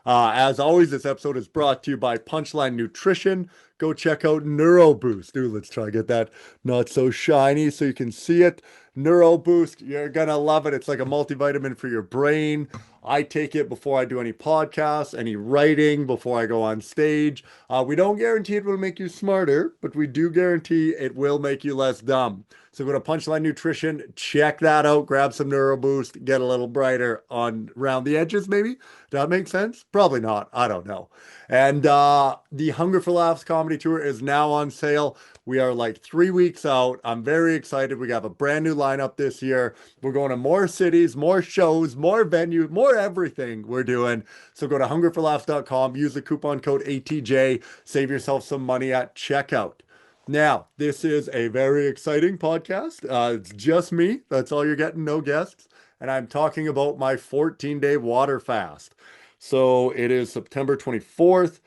As always, this episode is brought to you by Punchline Nutrition. Go check out Neuro Boost. Dude, let's try to get that not so shiny so you can see it. Neuro Boost, you're gonna love it. It's like a multivitamin for your brain. I take it before I do any podcasts, any writing, before I go on stage. We don't guarantee it will make you smarter, but we do guarantee it will make you less dumb. So go to Punchline Nutrition, check that out, grab some Neuro Boost, get a little brighter on around the edges, maybe. Does that make sense? Probably not. I don't know. And the Hunger for Laughs comedy tour is now on sale. We are like 3 weeks out. I'm very excited. We have a brand new lineup this year. We're going to more cities, more shows, more venues, more everything we're doing. So go to hungerforlaughs.com, use the coupon code ATJ, save yourself some money at checkout. Now, this is a very exciting podcast. It's just me. That's all you're getting, no guests. And I'm talking about my 14-day water fast. So it is September 24th.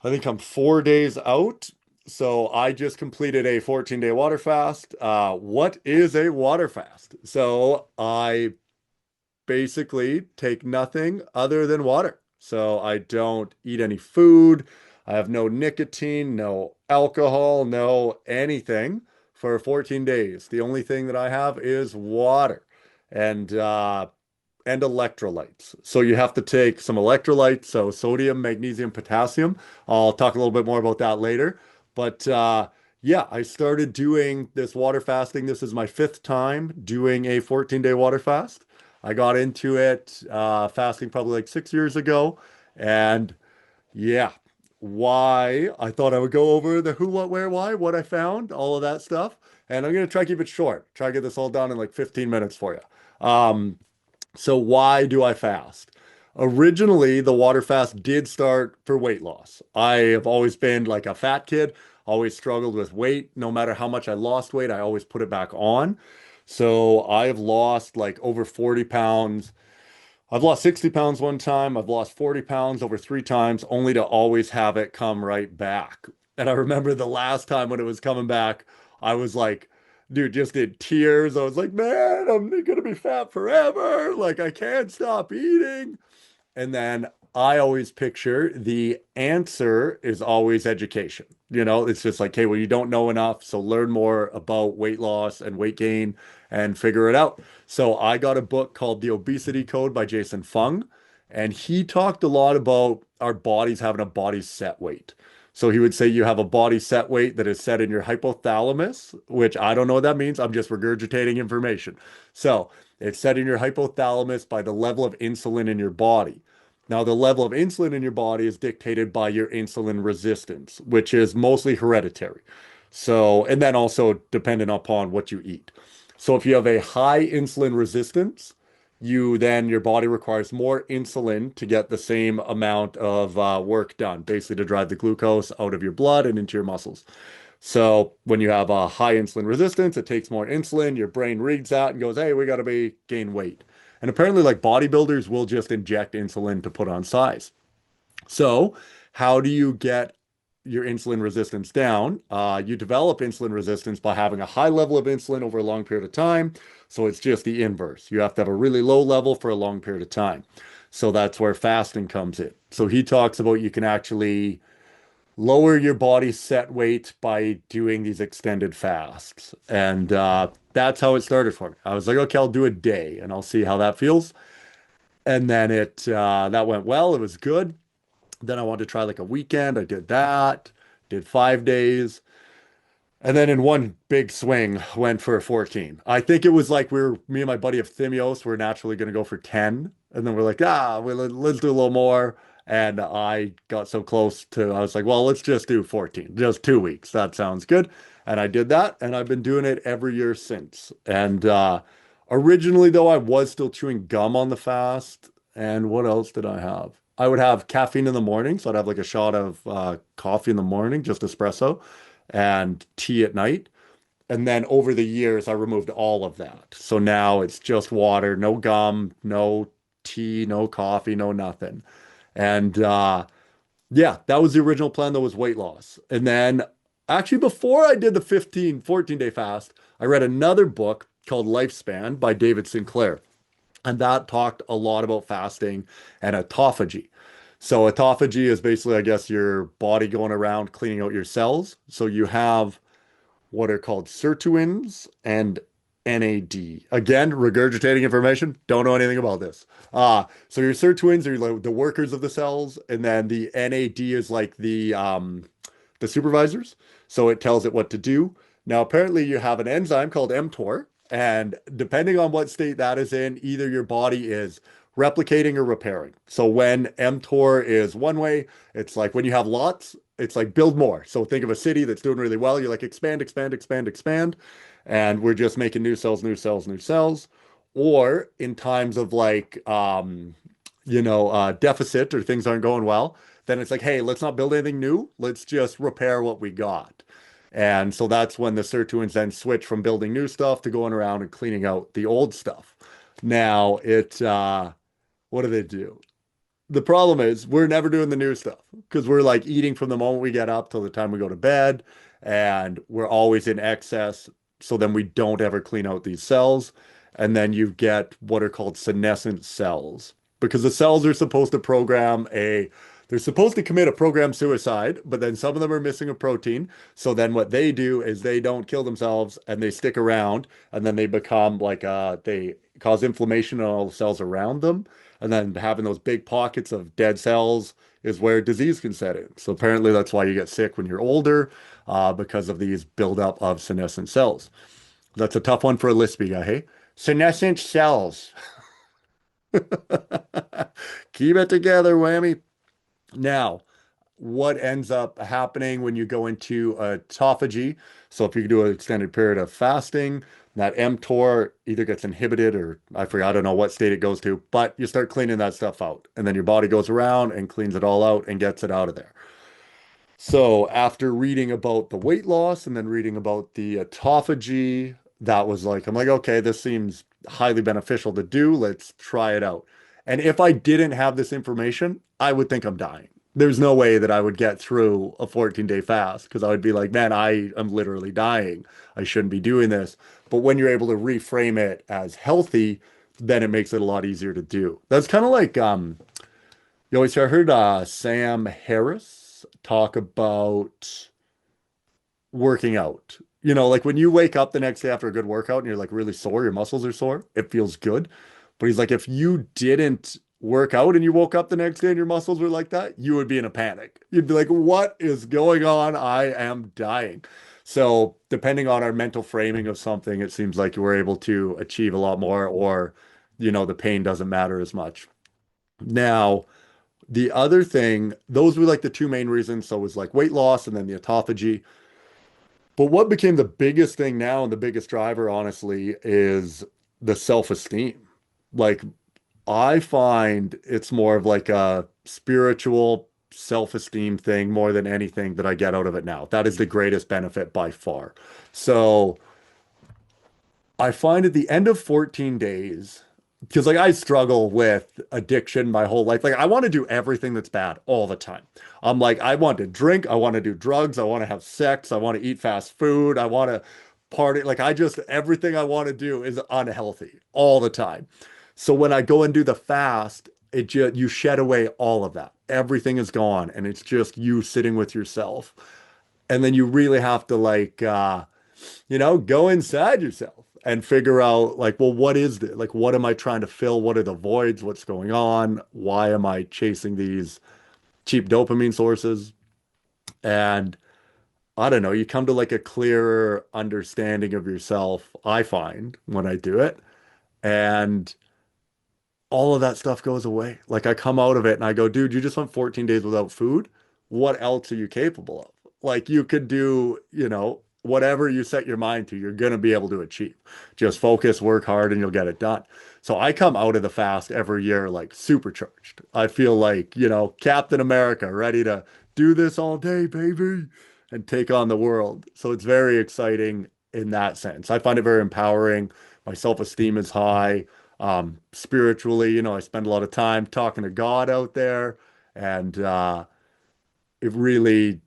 I think I'm 4 days out. So I just completed a 14-day water fast. What is a water fast? So I basically take nothing other than water. So I don't eat any food. I have no nicotine, no alcohol, no anything for 14 days. The only thing that I have is water and electrolytes. So you have to take some electrolytes, so sodium, magnesium, potassium. I'll talk a little bit more about that later. But yeah, I started doing this water fasting. This is my fifth time doing a 14-day water fast. I got into it fasting probably like 6 years ago. And yeah, why I thought I would go over the who, what, where, why, what I found, all of that stuff. And I'm going to try to keep it short, try to get this all done in like 15 minutes for you. So why do I fast? Originally, the water fast did start for weight loss. I have always been like a fat kid, always struggled with weight. No matter how much I lost weight, I always put it back on. So I have lost like over 40 pounds. I've lost 60 pounds one time. I've lost 40 pounds over 3 times, only to always have it come right back. And I remember the last time when it was coming back, I was like, dude, just in tears. I was like, man, I'm gonna be fat forever. Like, I can't stop eating. And then I always picture the answer is always education. It's just like, hey, well, you don't know enough, so learn more about weight loss and weight gain and figure it out. So I got a book called The Obesity Code by Jason Fung, and he talked a lot about our bodies having a body set weight. So he would say you have a body set weight that is set in your hypothalamus, which I don't know what that means. I'm just regurgitating information. So it's set in your hypothalamus by the level of insulin in your body. Now, the level of insulin in your body is dictated by your insulin resistance, which is mostly hereditary. So, and then also dependent upon what you eat. So if you have a high insulin resistance, your body requires more insulin to get the same amount of work done, basically to drive the glucose out of your blood and into your muscles. So when you have a high insulin resistance, it takes more insulin. Your brain reads that and goes, hey, we got to gain weight. And apparently, like bodybuilders will just inject insulin to put on size. So, how do you get your insulin resistance down? You develop insulin resistance by having a high level of insulin over a long period of time. So, it's just the inverse. You have to have a really low level for a long period of time. So, that's where fasting comes in. So, he talks about you can actually lower your body set weight by doing these extended fasts. And that's how it started for me. I was like, okay, I'll do a day and I'll see how that feels. And then that went well. It was good. Then I wanted to try like a weekend. I did that, did 5 days. And then in one big swing, went for 14. I think it was like me and my buddy Efthymios were naturally going to go for 10. And then we're like, let's do a little more. And I got so close I was like, well, let's just do 14, just 2 weeks. That sounds good. And I did that. And I've been doing it every year since. And originally, though, I was still chewing gum on the fast. And what else did I have? I would have caffeine in the morning. So I'd have like a shot of coffee in the morning, just espresso, and tea at night. And then over the years, I removed all of that. So now it's just water, no gum, no tea, no coffee, no nothing. And yeah, that was the original plan. That was weight loss. And then actually, before I did the 14-day fast, I read another book called Lifespan by David Sinclair. And that talked a lot about fasting and autophagy. So autophagy is basically, I guess, your body going around cleaning out your cells. So you have what are called sirtuins and NAD. Again, regurgitating information, don't know anything about this. So your sirtuins are like the workers of the cells, and then the NAD is like the supervisors. So it tells it what to do. Now, apparently, you have an enzyme called mTOR, and depending on what state that is in, either your body is replicating or repairing. So when mTOR is one way, it's like when you have lots, it's like build more. So think of a city that's doing really well. You're like expand, expand, expand, expand. And we're just making new cells, new cells, new cells. Or in times of like, deficit or things aren't going well, then it's like, hey, let's not build anything new. Let's just repair what we got. And so that's when the sirtuins then switch from building new stuff to going around and cleaning out the old stuff. Now, what do they do? The problem is we're never doing the new stuff because we're like eating from the moment we get up till the time we go to bed, and we're always in excess. So then we don't ever clean out these cells. And then you get what are called senescent cells because the cells are supposed to they're supposed to commit a program suicide, but then some of them are missing a protein. So then what they do is they don't kill themselves and they stick around, and then they become they cause inflammation in all the cells around them. And then having those big pockets of dead cells is where disease can set in. So apparently that's why you get sick when you're older, because of these buildup of senescent cells. That's a tough one for a lispy guy, hey? Senescent cells. Keep it together, whammy. Now, what ends up happening when you go into autophagy? So if you do an extended period of fasting, that mTOR either gets inhibited or I forget, I don't know what state it goes to, but you start cleaning that stuff out. And then your body goes around and cleans it all out and gets it out of there. So after reading about the weight loss and then reading about the autophagy, that was like, I'm like, okay, this seems highly beneficial to do. Let's try it out. And if I didn't have this information, I would think I'm dying. There's no way that I would get through a 14-day fast because I would be like, man, I am literally dying. I shouldn't be doing this. But when you're able to reframe it as healthy, then it makes it a lot easier to do. That's kind of like you always heard Sam Harris talk about working out. You know, like when you wake up the next day after a good workout and you're like really sore, your muscles are sore, it feels good. But he's like, if you didn't work out and you woke up the next day and your muscles were like that, you would be in a panic. You'd be like, what is going on? I am dying. So, depending on our mental framing of something, it seems like we're able to achieve a lot more, or, the pain doesn't matter as much. Now, the other thing, those were like the two main reasons. So it was like weight loss and then the autophagy. But what became the biggest thing now and the biggest driver, honestly, is the self-esteem. Like, I find it's more of like a spiritual self-esteem thing more than anything that I get out of it now. That is the greatest benefit by far. So I find at the end of 14 days, because like I struggle with addiction my whole life. Like I want to do everything that's bad all the time. I'm like, I want to drink, I want to do drugs, I want to have sex, I want to eat fast food, I want to party. Like everything I want to do is unhealthy all the time. So when I go and do the fast, you shed away all of that. Everything is gone and it's just you sitting with yourself. And then you really have to go inside yourself and figure out like, well, what is this? Like, what am I trying to fill? What are the voids? What's going on? Why am I chasing these cheap dopamine sources? And I don't know, you come to like a clearer understanding of yourself, I find when I do it. And all of that stuff goes away. Like I come out of it and I go, dude, you just went 14 days without food. What else are you capable of? Like you could do, whatever you set your mind to, you're going to be able to achieve. Just focus, work hard, and you'll get it done. So I come out of the fast every year like supercharged. I feel like, Captain America, ready to do this all day, baby, and take on the world. So it's very exciting in that sense. I find it very empowering. My self-esteem is high. Spiritually, I spend a lot of time talking to God out there, and it really,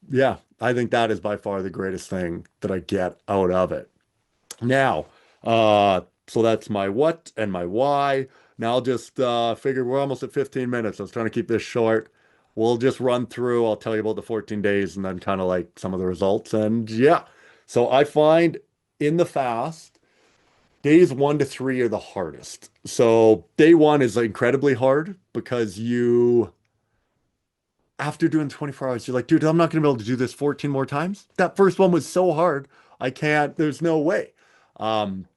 yeah, I think that is by far the greatest thing that I get out of it. Now, so that's my what and my why. Now I'll just figure we're almost at 15 minutes. I was trying to keep this short. We'll just run through. I'll tell you about the 14 days and then kind of like some of the results. And yeah, so I find in the fast, days 1 to 3 are the hardest. So day one is incredibly hard because after doing 24 hours, you're like, dude, I'm not going to be able to do this 14 more times. That first one was so hard. I can't, there's no way. Um,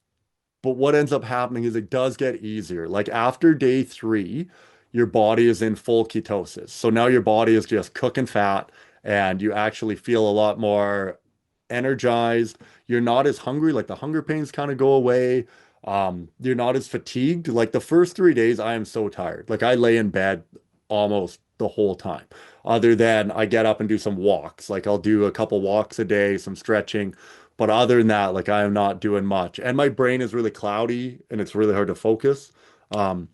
but what ends up happening is it does get easier. Like after day 3, your body is in full ketosis. So now your body is just cooking fat and you actually feel a lot more energized. You're not as hungry, like the hunger pains kind of go away. You're not as fatigued. Like the first 3 days, I am so tired. Like I lay in bed almost the whole time, other than I get up and do some walks. Like I'll do a couple walks a day, some stretching. But other than that, like I am not doing much. And my brain is really cloudy and it's really hard to focus. Um,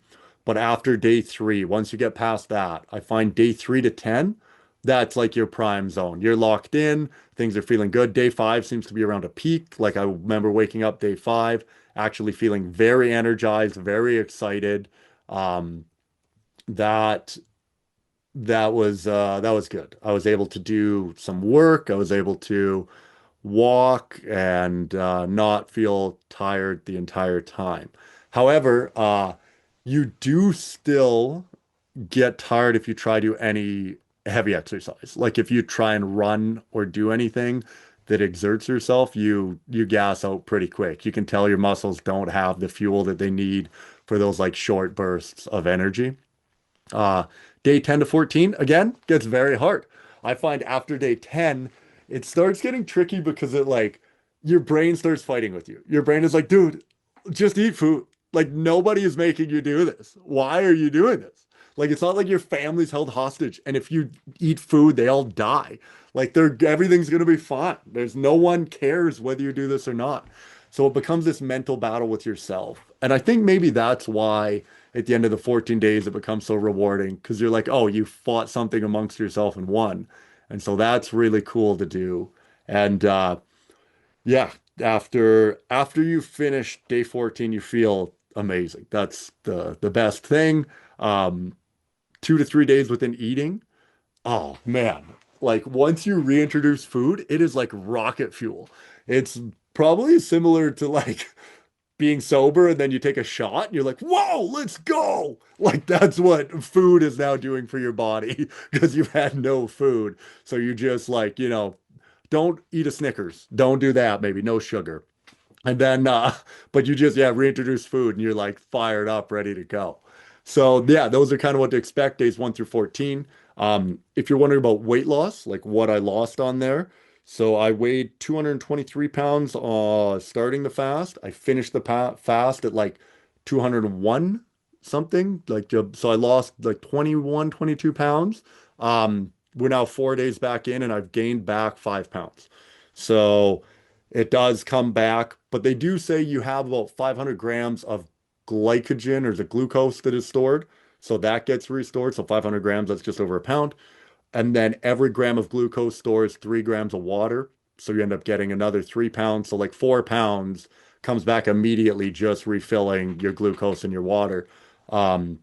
but after day 3, once you get past that, I find day 3 to 10, that's like your prime zone. You're locked in, things are feeling good. Day 5 seems to be around a peak. Like I remember waking up day 5, actually feeling very energized, very excited. Um, that that was good. I was able to do some work. I was able to walk and not feel tired the entire time. However, you do still get tired if you try to do any heavy exercise. Like if you try and run or do anything that exerts yourself, you gas out pretty quick. You can tell your muscles don't have the fuel that they need for those like short bursts of energy. Uh, Day 10 to 14, again, gets very hard. I find after day 10, it starts getting tricky because it like your brain starts fighting with you. Your brain is like, dude, just eat food. Like nobody is making you do this. Why are you doing this? Like it's not like your family's held hostage, and if you eat food, they all die. Like they're everything's gonna be fine. There's no one cares whether you do this or not. So it becomes this mental battle with yourself. And I think maybe that's why at the end of the 14 days it becomes so rewarding because you're like, oh, you fought something amongst yourself and won. And so that's really cool to do. And yeah, after you finish day 14, you feel amazing. That's the best thing. 2 to 3 days within eating. Oh man, like once you reintroduce food, it is like rocket fuel. It's probably similar to like being sober and then you take a shot and you're like, whoa, let's go. Like that's what food is now doing for your body because you've had no food. So you just like, don't eat a Snickers. Don't do that, maybe no sugar. And then, but you just, yeah, reintroduce food and you're like fired up, ready to go. So, yeah, those are kind of what to expect days 1 through 14. If you're wondering about weight loss, like what I lost on there. So I weighed 223 pounds starting the fast. I finished the fast at like 201 something. Like, so I lost like 21, 22 pounds. We're now 4 days back in and I've gained back 5 pounds. So, it does come back, but they do say you have about 500 grams of glycogen or the glucose that is stored. So that gets restored. So 500 grams, that's just over a pound. And then every gram of glucose stores 3 grams of water. So you end up getting another 3 pounds. So like 4 pounds comes back immediately just refilling your glucose and your water. Um,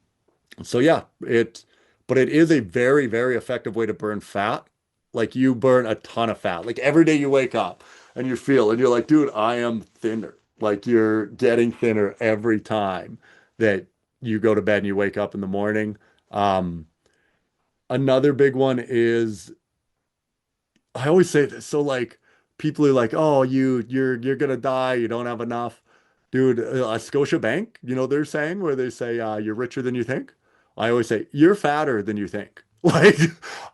so yeah, but it is a very, very effective way to burn fat. Like you burn a ton of fat. Like every day you wake up and you feel, and you're like, dude, I am thinner. Like you're getting thinner every time that you go to bed and you wake up in the morning. Um, Another big one is I always say this. So like people are like, oh, you're gonna die, you don't have enough. Dude, Scotia Bank, they're saying where they say you're richer than you think. I always say you're fatter than you think. Like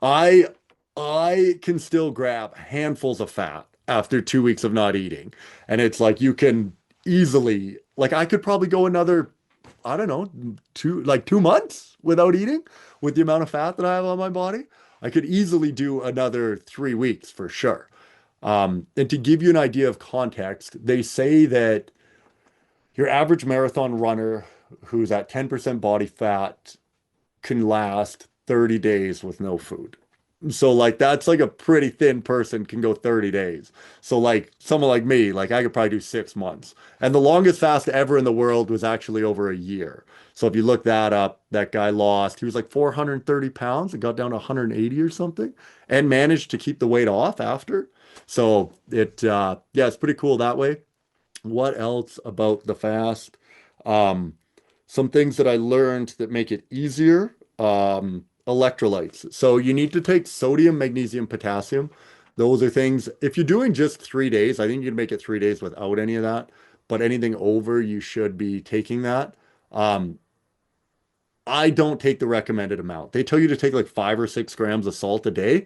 I I can still grab handfuls of fat after 2 weeks of not eating. And it's like you can easily like I could probably go another, I don't know, 2 months without eating with the amount of fat that I have on my body. I could easily do another 3 weeks for sure. And to give you an idea of context, they say that your average marathon runner who's at 10% body fat can last 30 days with no food. So like that's like a pretty thin person can go 30 days. So like someone like me, like I could probably do 6 months. And the longest fast ever in the world was actually over a year. So if you look that up, that guy lost, he was like 430 pounds and got down to 180 or something and managed to keep the weight off after. So yeah, it's pretty cool that way. What else about the fast? Um, some things that I learned that make it easier. Electrolytes. So you need to take sodium, magnesium, potassium. Those are things, if you're doing just 3 days, I think you can make it 3 days without any of that. But anything over, you should be taking that. Um, I don't take the recommended amount. They tell you to take like 5 or 6 grams of salt a day.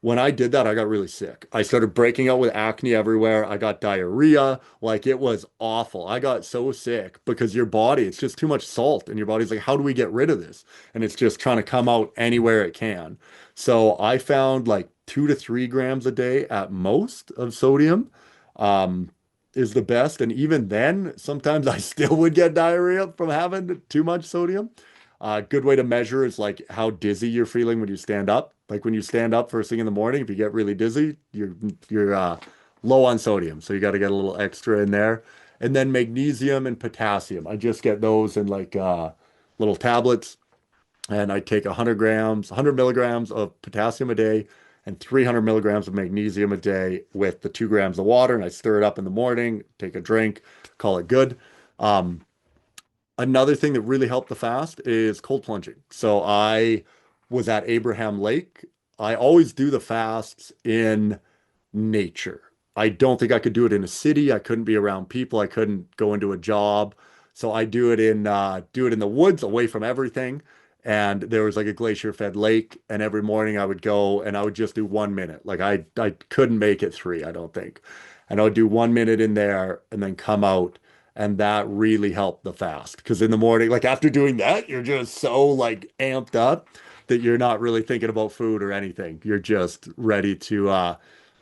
When I did that, I got really sick. I started breaking out with acne everywhere. I got diarrhea. Like it was awful. I got so sick because your body, it's just too much salt. And your body's like, how do we get rid of this? And it's just trying to come out anywhere it can. So I found like 2 to 3 grams a day at most of sodium um, is the best. And even then, sometimes I still would get diarrhea from having too much sodium. Good way to measure is like how dizzy you're feeling when you stand up. Like when you stand up first thing in the morning, if you get really dizzy, you're low on sodium, so you got to get a little extra in there. And then magnesium and potassium. I just get those in like little tablets, and I take 100 grams, 100 milligrams of potassium a day, and 300 milligrams of magnesium a day with the 2 grams of water, and I stir it up in the morning, take a drink, call it good. Um, Another thing that really helped the fast is cold plunging. So I was at Abraham Lake. I always do the fasts in nature. I don't think I could do it in a city. I couldn't be around people. I couldn't go into a job. So I do it in the woods away from everything. And there was like a glacier-fed lake, and every morning I would go and I would just do 1 minute. Like I couldn't make it three, I don't think. And I would do 1 minute in there and then come out. And that really helped the fast. Because in the morning, like after doing that, you're just so like amped up that you're not really thinking about food or anything. You're just ready to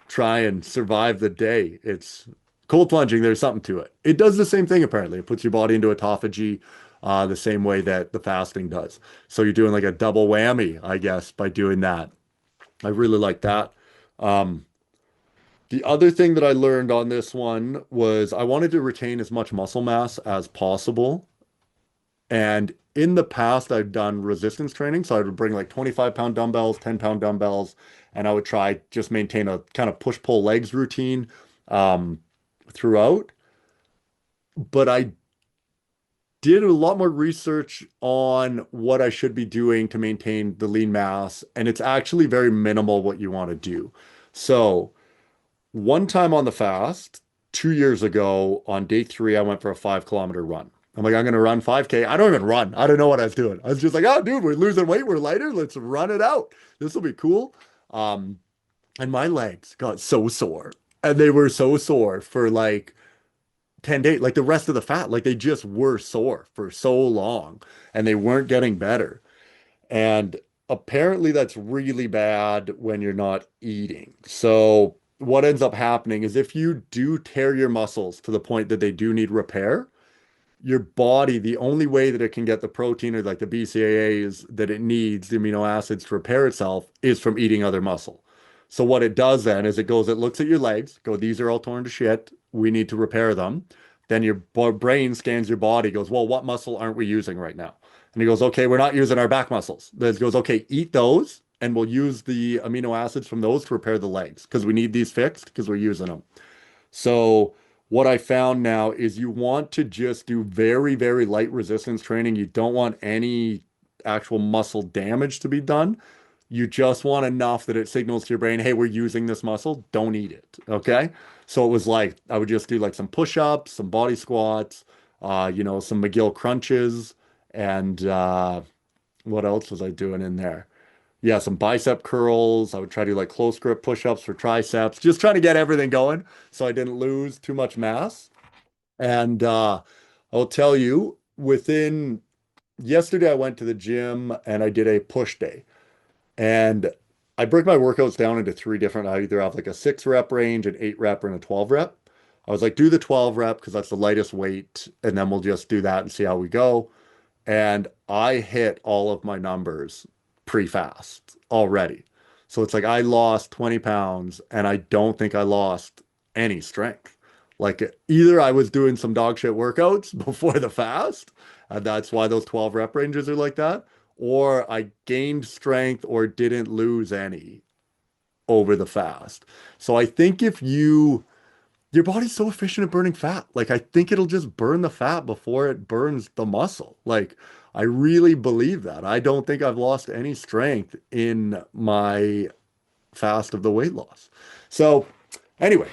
try and survive the day. It's cold plunging, there's something to it. It does the same thing apparently. It puts your body into autophagy the same way that the fasting does. So you're doing like a double whammy, I guess, by doing that. I really like that. Um, the other thing that I learned on this one was I wanted to retain as much muscle mass as possible. And in the past, I've done resistance training. So I would bring like 25-pound dumbbells, 10-pound dumbbells, and I would try just maintain a kind of push-pull legs routine um, throughout. But I did a lot more research on what I should be doing to maintain the lean mass, and it's actually very minimal what you want to do. So one time on the fast, 2 years ago, on day three, I went for a 5 kilometer run. I'm like, I'm gonna run 5K. I don't even run. I don't know what I was doing. I was just like, oh, dude, we're losing weight. We're lighter. Let's run it out. This will be cool. Um, and my legs got so sore. And they were so sore for like 10 days, like the rest of the fat, like they just were sore for so long and they weren't getting better. And apparently that's really bad when you're not eating. So what ends up happening is if you do tear your muscles to the point that they do need repair, your body, the only way that it can get the protein or like the BCAAs that it needs, the amino acids to repair itself, is from eating other muscle. So what it does then is it looks at your legs, these are all torn to shit. We need to repair them. Then your brain scans your body, goes, well, what muscle aren't we using right now? And he goes, okay, we're not using our back muscles. Then it goes, okay, eat those, and we'll use the amino acids from those to repair the legs because we need these fixed because we're using them. So what I found now is you want to just do very, very light resistance training. You don't want any actual muscle damage to be done. You just want enough that it signals to your brain, hey, we're using this muscle. Don't eat it. Okay. So it was like I would just do like some push-ups, some body squats, some McGill crunches, and what else was I doing in there? Yeah, some bicep curls. I would try to do like close grip push-ups for triceps, just trying to get everything going so I didn't lose too much mass. And I'll tell you, within yesterday, I went to the gym and I did a push day. And I break my workouts down into three different. I either have like a 6 rep range, an 8 rep, and a 12 rep. I was like, do the 12 rep because that's the lightest weight, and then we'll just do that and see how we go. And I hit all of my numbers pre-fast already. So it's like I lost 20 pounds and I don't think I lost any strength. Like either I was doing some dog shit workouts before the fast, and that's why those 12 rep ranges are like that, or I gained strength or didn't lose any over the fast. So I think if your body's so efficient at burning fat. Like I think it'll just burn the fat before it burns the muscle. Like I really believe that. I don't think I've lost any strength in my fast of the weight loss. So anyway,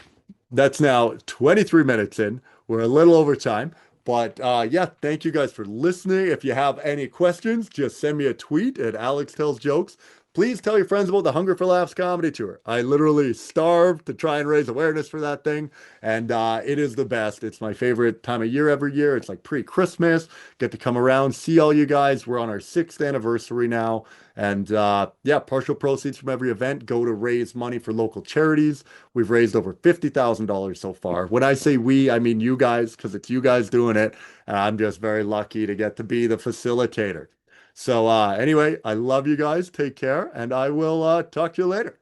that's now 23 minutes in. We're a little over time. But yeah, thank you guys for listening. If you have any questions, just send me a tweet at Alex Tells Jokes. Please tell your friends about the Hunger for Laughs comedy tour. I literally starved to try and raise awareness for that thing, and it is the best. It's my favorite time of year every year. It's like pre-Christmas. Get to come around, see all you guys. We're on our 6th anniversary now, and yeah, partial proceeds from every event go to raise money for local charities. We've raised over $50,000 so far. When I say we, I mean you guys, because it's you guys doing it, and I'm just very lucky to get to be the facilitator. So anyway, I love you guys. Take care, and I will talk to you later.